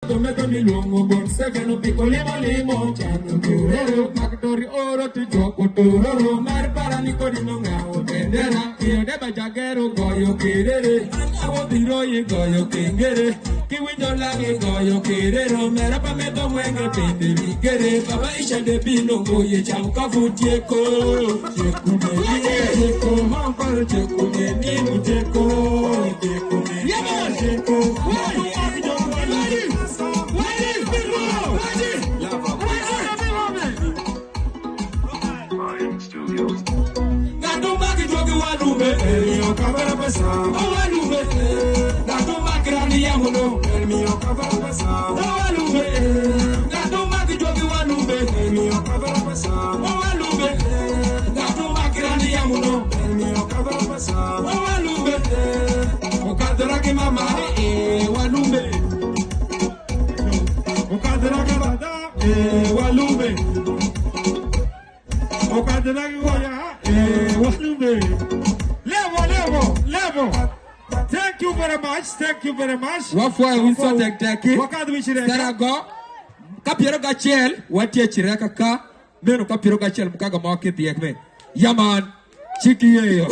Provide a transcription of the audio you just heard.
tomato mi lungo bon secano piccoli limo chano turoro factory oro ti gioco turoro mar para ni corino ngao tendera io deba jagero goyo kerere awo biroye goyo kengere kiwinjo lange goyo kerero mera pa meto mwenge pende ligere baba isha de bino goye cham kafutieko cheko cheko mamparo cheko ni cheko cheko Mama, walumbe. Okadraga bada, walumbe. Okadraga goya, walumbe. Level. Thank you very much. Wafwa winso tek. Wakadu wishire. Sarago. Kapiero gachel, watie chireka ka. Meno kapiero gachel mukaga market diekme. Yaman, chiki yo.